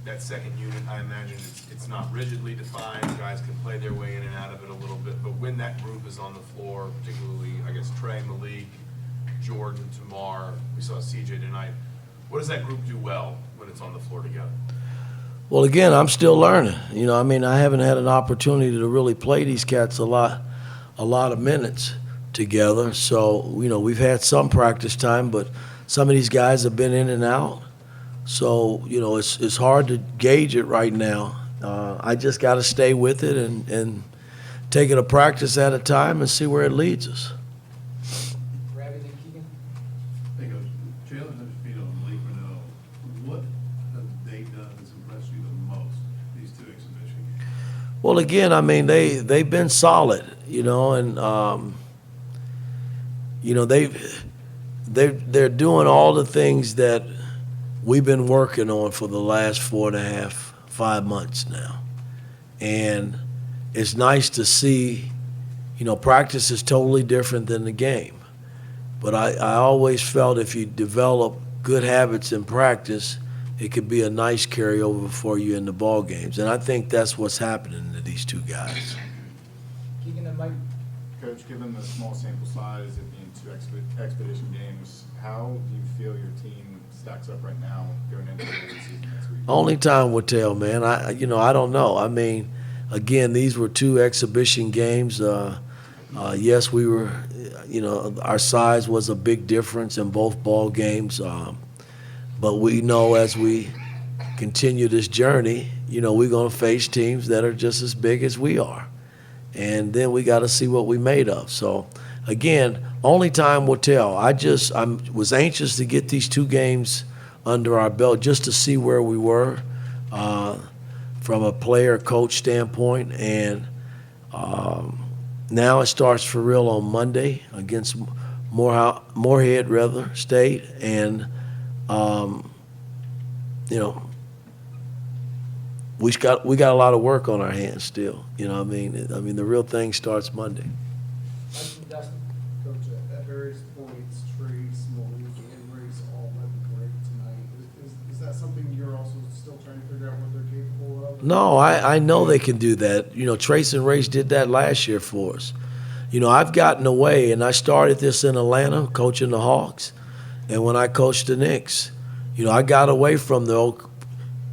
that second unit, I imagine it's not rigidly defined. Guys can play their way in and out of it a little bit. But when that group is on the floor, particularly, I guess, Trey, Malik, Jordan, Tamar, we saw CJ tonight. What does that group do well when it's on the floor together? Well, again, I'm still learning. I haven't had an opportunity to really play these cats a lot of minutes together. So, we've had some practice time, but some of these guys have been in and out. So, it's hard to gauge it right now. I just got to stay with it and take it a practice at a time and see where it leads us. Rabbit and Keegan? Hey, Coach. Jalen Hutchfield and Malik Renault, what have they done that's impressed you the most, these two exhibition games? Well, again, they've been solid, and they're doing all the things that we've been working on for the last 4.5, 5 months now. And it's nice to see, practice is totally different than the game. But I always felt if you develop good habits in practice, it could be a nice carryover for you in the ball games. And I think that's what's happening to these two guys. Keegan and Mike? Coach, given the small sample size, it being two expedition games, how do you feel your team stacks up right now going into the season next week? Only time will tell, man. I don't know. I mean, again, these were two exhibition games. Yes, we were, our size was a big difference in both ball games. But we know as we continue this journey, we're going to face teams that are just as big as we are. And then we got to see what we made of. So, again, only time will tell. I was anxious to get these two games under our belt just to see where we were from a player-coach standpoint. And now it starts for real on Monday against Moorhead State. And, we got a lot of work on our hands still. I mean, the real thing starts Monday. Mike and Dustin? Coach, at various points, Trace, Malik, and Race all led great tonight. Is that something you're also still trying to figure out what they're capable of? No, I know they can do that. Trace and Race did that last year for us. I've gotten away, and I started this in Atlanta, coaching the Hawks. And when I coached the Knicks, I got away from the old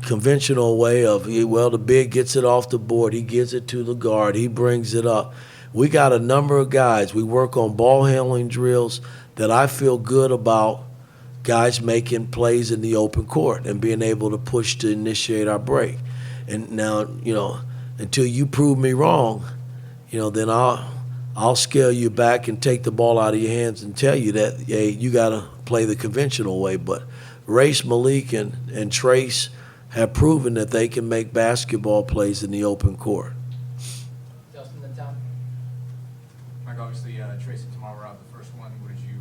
conventional way of, well, the big gets it off the board, he gives it to the guard, he brings it up. We got a number of guys. We work on ball handling drills that I feel good about, guys making plays in the open court and being able to push to initiate our break. And now, until you prove me wrong, then I'll scale you back and take the ball out of your hands and tell you that, hey, you got to play the conventional way. But Race, Malik, and Trace have proven that they can make basketball plays in the open court. Dustin and Tom? Mike, obviously, Trace and Tamar were out the first one. What did you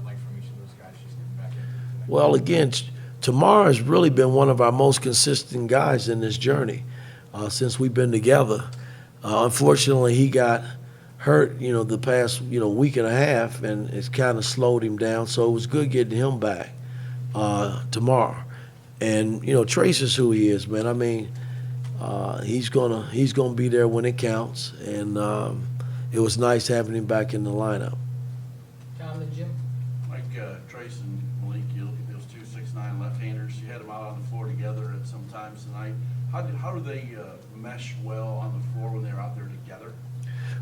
like from each of those guys just getting back into it tonight? Well, again, Tamar has really been one of our most consistent guys in this journey since we've been together. Unfortunately, he got hurt, the past, week and a half, and it's kind of slowed him down. So it was good getting him back tomorrow. And Trace is who he is, man. I mean, he's gonna be there when it counts, and it was nice having him back in the lineup. Tom and Jim? Like Trace and Malik, you look at those two 6'9" left-handers. You had them out on the floor together at some times tonight. How do they mesh well on the floor when they're out there together?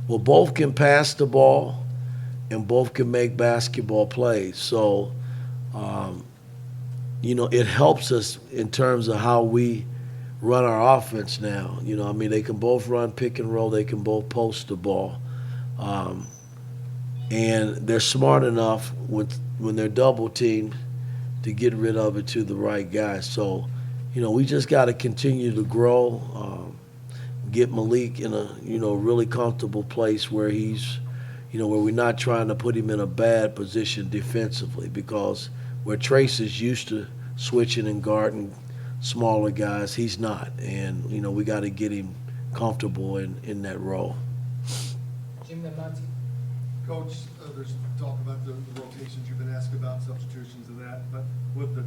Well, both can pass the ball, and both can make basketball plays. So, it helps us in terms of how we run our offense now. They can both run pick and roll. They can both post the ball. And they're smart enough when they're double teamed to get rid of it to the right guy. So, we just got to continue to grow, get Malik in a, really comfortable place where he's, where we're not trying to put him in a bad position defensively, because where Trace is used to switching and guarding smaller guys, he's not. And, we got to get him comfortable in that role. Jim and Monty? Coach, there's talk about the rotations. You've been asked about substitutions and that, but with the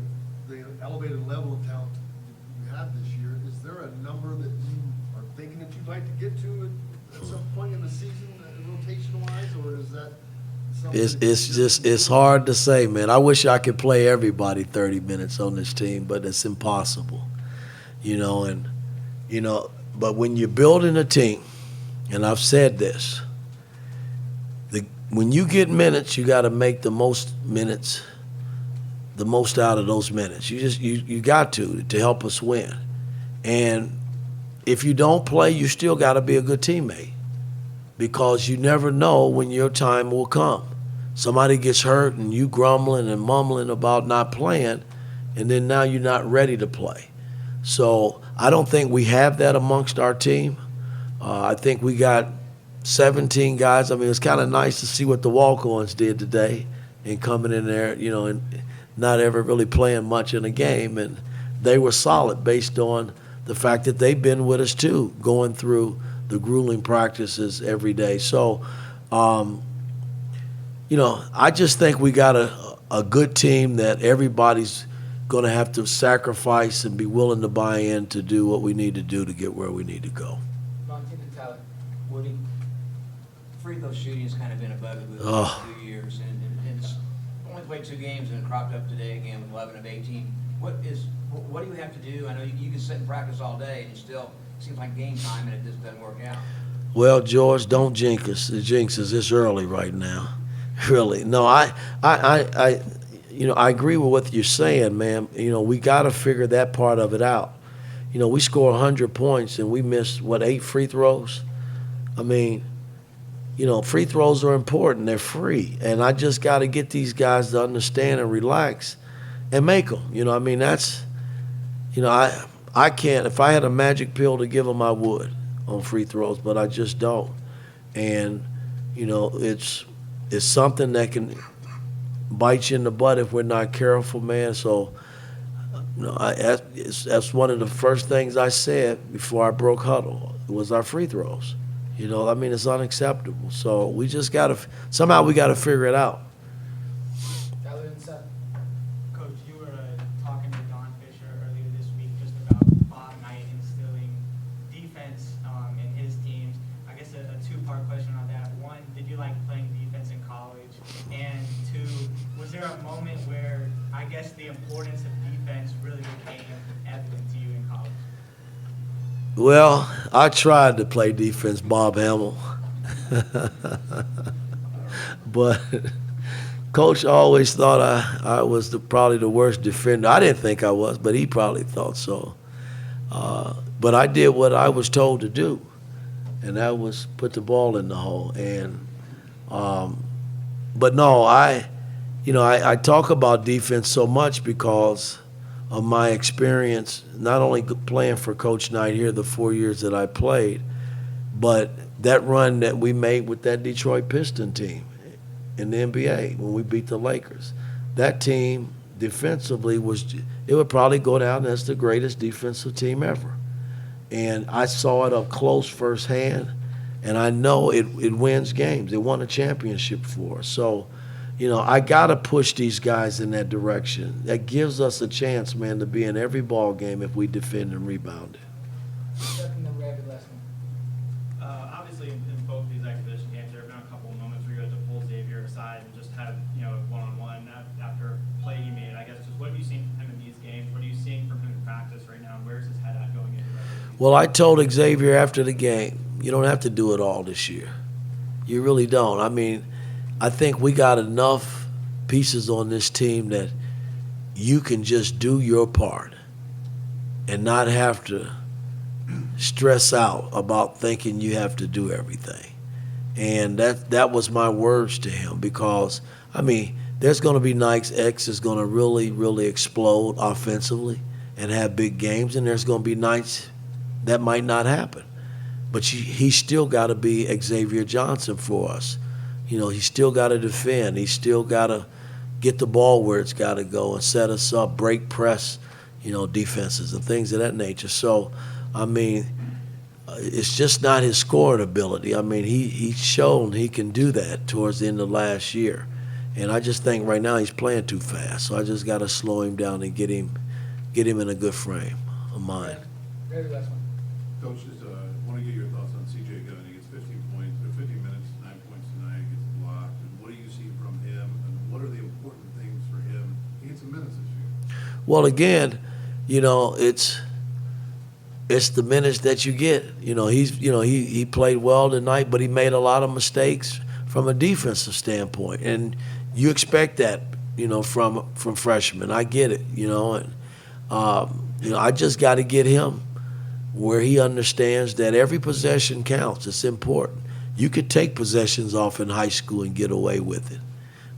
elevated level of talent you had this year. Is there a number that you are thinking that you'd like to get to at some point in the season, rotation-wise, or is that something? It's hard to say, man. I wish I could play everybody 30 minutes on this team, but it's impossible. But when you're building a team, and I've said this, when you get minutes, you got to make the most minutes, the most out of those minutes. You got to help us win. And if you don't play, you still got to be a good teammate, because you never know when your time will come. Somebody gets hurt and you grumbling and mumbling about not playing, and then now you're not ready to play. So I don't think we have that amongst our team. I think we got 17 guys. I mean, it's kind of nice to see what the walk-ons did today and coming in there, and not ever really playing much in a game. And they were solid based on the fact that they've been with us too, going through the grueling practices every day. So, I just think we got a good team that everybody's going to have to sacrifice and be willing to buy in to do what we need to do to get where we need to go. Monty to Tyler. Woody, free throw shooting has kind of been a bugaboo the Oh. last few years, and it's only played 2 games and it cropped up today again with 11 of 18. What do you have to do? I know you can sit and practice all day, and it still seems like game time, and it just doesn't work out. Well, George, don't jinx us. It's early right now. Really. No, I agree with what you're saying, man. We got to figure that part of it out. We score 100 points and we miss, 8 free throws? I mean, free throws are important. They're free. And I just got to get these guys to understand and relax and make them. That's, I can't. If I had a magic pill to give them, I would on free throws, but I just don't. And, it's something that can bite you in the butt if we're not careful, man. So, that's one of the first things I said before I broke huddle was our free throws. It's unacceptable. So we just somehow we got to figure it out. Tyler inside. Coach, you were talking to Don Fisher earlier this week just about Bob Knight instilling defense in his teams. I guess a two-part question on that. One, did you like playing defense in college? And two, was there a moment where I guess the importance of defense really became evident to you in college? Well, I tried to play defense, Bob Hamill. But Coach always thought I was probably the worst defender. I didn't think I was, but he probably thought so. But I did what I was told to do, and that was put the ball in the hole. And but no, I talk about defense so much because of my experience, not only playing for Coach Knight here the 4 years that I played, but that run that we made with that Detroit Piston team in the NBA when we beat the Lakers. That team defensively it would probably go down as the greatest defensive team ever. And I saw it up close firsthand, and I know it wins games. It won a championship for us. So, I got to push these guys in that direction. That gives us a chance, man, to be in every ball game if we defend and rebound it. Second and Rabbit last one. Obviously, in both these exhibition games, there have been a couple of moments where you had to pull Xavier aside and just have, one-on-one after a play he made. I guess just what have you seen from him in these games? What are you seeing from him in practice right now? And where's his head at going into that? Well, I told Xavier after the game, you don't have to do it all this year. You really don't. I think we got enough pieces on this team that you can just do your part and not have to stress out about thinking you have to do everything. And that was my words to him, because, there's going to be nights X is going to really, really explode offensively and have big games, and there's going to be nights that might not happen. But he's still got to be Xavier Johnson for us. He's still got to defend. He's still got to get the ball where it's got to go and set us up, break press, defenses and things of that nature. So, it's just not his scoring ability. He's shown he can do that towards the end of last year. And I just think right now he's playing too fast. So I just got to slow him down and get him in a good frame. of mine. Very last one. Coach, just want to get your thoughts on C.J. Gunn. He gets 15 points, or 15 minutes, 9 points tonight, gets blocked. And what do you see from him, and what are the important things for him? He gets some minutes this year. Well, again, it's the minutes that you get. He played well tonight, but he made a lot of mistakes from a defensive standpoint, and you expect that, from freshmen. I get it, and I just got to get him where he understands that every possession counts. It's important. You could take possessions off in high school and get away with it,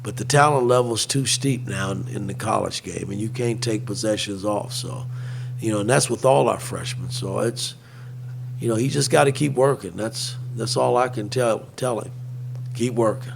but the talent level is too steep now in the college game, and you can't take possessions off. So, and that's with all our freshmen. So it's, he just got to keep working. That's all I can tell him. Keep working.